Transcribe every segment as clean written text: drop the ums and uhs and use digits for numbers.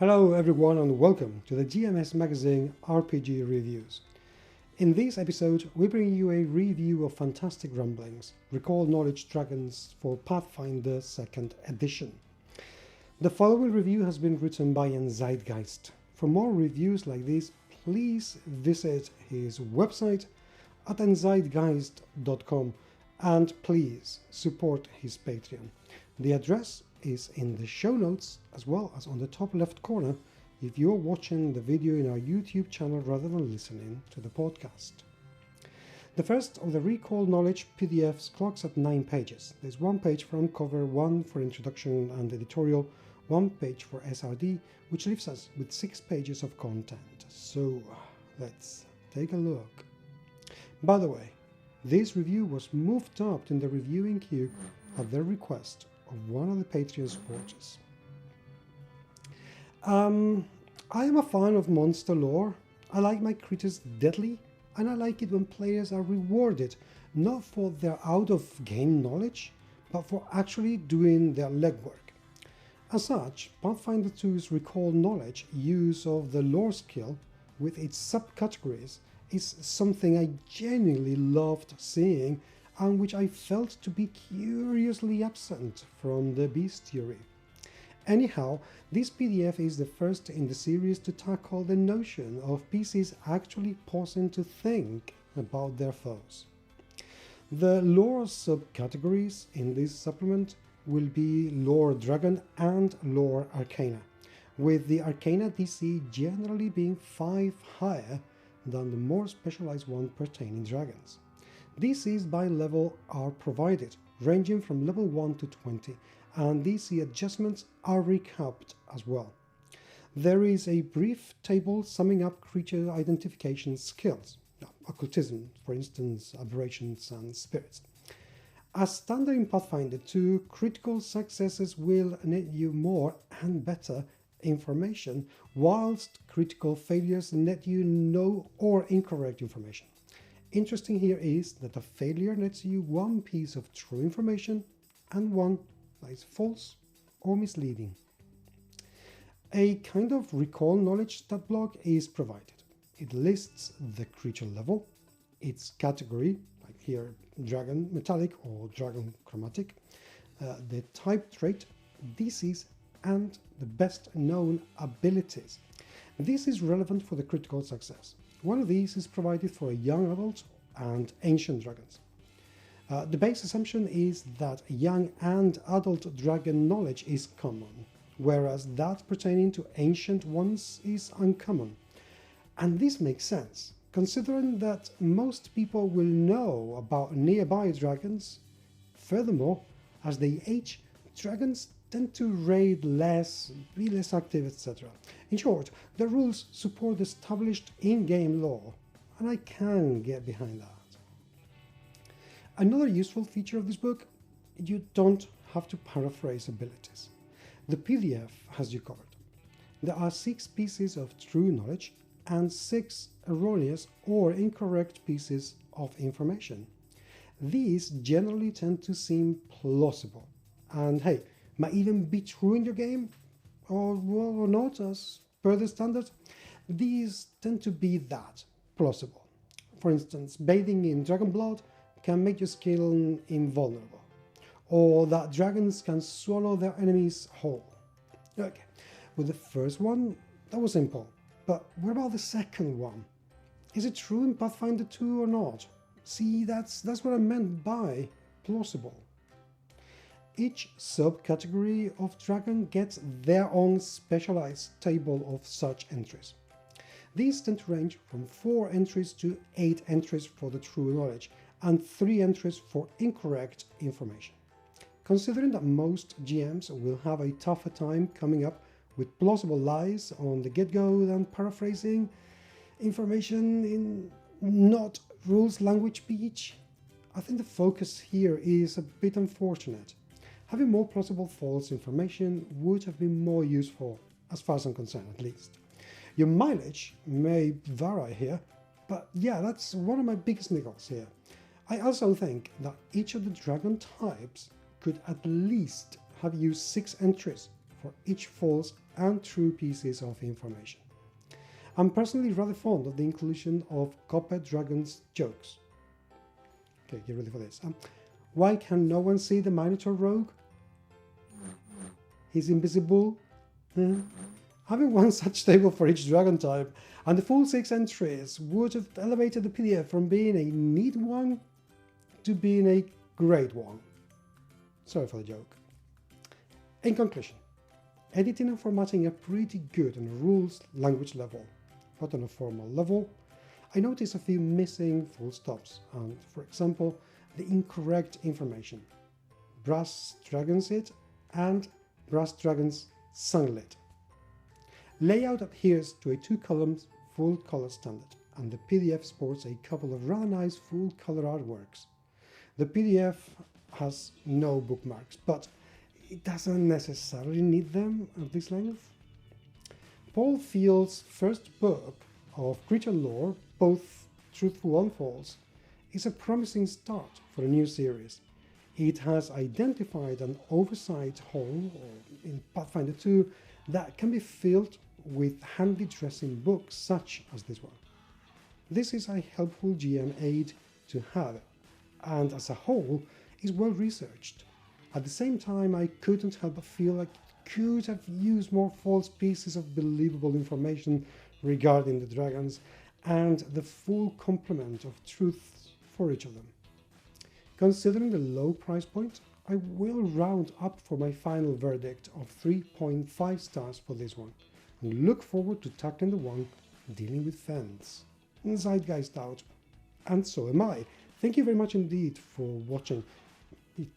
Hello everyone and welcome to the GMS Magazine RPG Reviews. In this episode, we bring you a review of Fantastic Rumblings, Recall Knowledge Dragons for Pathfinder Second Edition. The following review has been written by Endzeitgeist. For more reviews like this, please visit his website at endzeitgeist.com and please support his Patreon. The address is in the show notes as well as on the top left corner if you're watching the video in our YouTube channel rather than listening to the podcast. The first of the Recall Knowledge PDFs clocks at 9 pages. There's 1 page for uncover, 1 for introduction and editorial, 1 page for SRD, which leaves us with 6 pages of content. So let's take a look. By the way, this review was moved up in the reviewing queue at the request of one of the Patreon supporters. I am a fan of monster lore. I like my creatures deadly, and I like it when players are rewarded not for their out-of-game knowledge, but for actually doing their legwork. As such, Pathfinder 2's Recall Knowledge use of the lore skill with its subcategories is something I genuinely loved seeing and which I felt to be curiously absent from the bestiary. Anyhow, this PDF is the first in the series to tackle the notion of PCs actually pausing to think about their foes. The lore subcategories in this supplement will be Lore Dragon and Lore Arcana, with the Arcana DC generally being 5 higher than the more specialized one pertaining dragons. DCs by level are provided, ranging from level 1 to 20, and DC adjustments are recapped as well. There is a brief table summing up creature identification skills, occultism, for instance, aberrations and spirits. As standard in Pathfinder 2, critical successes will net you more and better information, whilst critical failures net you no or incorrect information. Interesting here is that a failure nets you 1 piece of true information and 1 that is false or misleading. A kind of recall knowledge stat block is provided. It lists the creature level, its category, like here dragon metallic or dragon chromatic, the type trait, DCs, and the best known abilities. This is relevant for the critical success. One of these is provided for a young adult and ancient dragons. The base assumption is that young and adult dragon knowledge is common, whereas that pertaining to ancient ones is uncommon. And this makes sense, considering that most people will know about nearby dragons. Furthermore, as they age, dragons tend to raid less, be less active, etc. In short, the rules support established in-game lore, and I can get behind that. Another useful feature of this book, you don't have to paraphrase abilities. The PDF has you covered. There are 6 pieces of true knowledge and 6 erroneous or incorrect pieces of information. These generally tend to seem plausible, and hey, might even be true in your game, or not as per the standard. These tend to be that, plausible. For instance, bathing in dragon blood can make your skill invulnerable, or that dragons can swallow their enemies whole. Okay, with the first one, that was simple, but what about the second one? Is it true in Pathfinder 2 or not? See, that's what I meant by plausible. Each subcategory of dragon gets their own specialized table of such entries. These tend to range from 4 entries to 8 entries for the true knowledge and 3 entries for incorrect information. Considering that most GMs will have a tougher time coming up with plausible lies on the get-go than paraphrasing information in not rules language speech, I think the focus here is a bit unfortunate. Having more plausible false information would have been more useful, as far as I'm concerned at least. Your mileage may vary here, but yeah, that's one of my biggest niggles here. I also think that each of the dragon types could at least have used 6 entries for each false and true pieces of information. I'm personally rather fond of the inclusion of Copper Dragon's jokes. Okay, get ready for this. Why can no one see the Minotaur rogue? He's invisible. Having one such table for each dragon type and the full 6 entries would have elevated the PDF from being a neat one to being a great one. Sorry for the joke. In conclusion, editing and formatting are pretty good on a rules language level, but on a formal level, I noticed a few missing full stops and, for example, the incorrect information. Brass dragons it and brass dragons sunlit. Layout adheres to a 2 columns full color standard, and the PDF sports a couple of rather nice full color artworks. The PDF has no bookmarks, but it doesn't necessarily need them at this length. Paul Field's first book of creature lore, both truthful and false, is a promising start for a new series. It has identified an oversized hole in Pathfinder 2 that can be filled with handy dressing books such as this one. This is a helpful GM aid to have, and as a whole is well researched. At the same time, I couldn't help but feel like it could have used more false pieces of believable information regarding the dragons and the full complement of truths for each of them. Considering the low price point, I will round up for my final verdict of 3.5 stars for this one, and look forward to tackling the one dealing with fence. Endzeitgeist out, and so am I. Thank you very much indeed for watching. It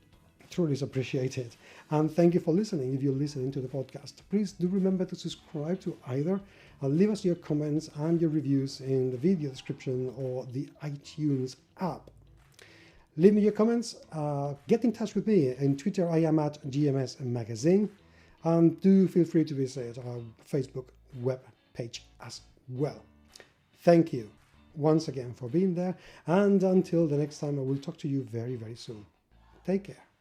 truly is appreciated. And thank you for listening if you're listening to the podcast. Please do remember to subscribe to either and leave us your comments and your reviews in the video description or the iTunes app. Leave me your comments, get in touch with me. In Twitter I am at GMS Magazine, and do feel free to visit our Facebook web page as well. Thank you once again for being there, and until the next time I will talk to you very, very soon. Take care.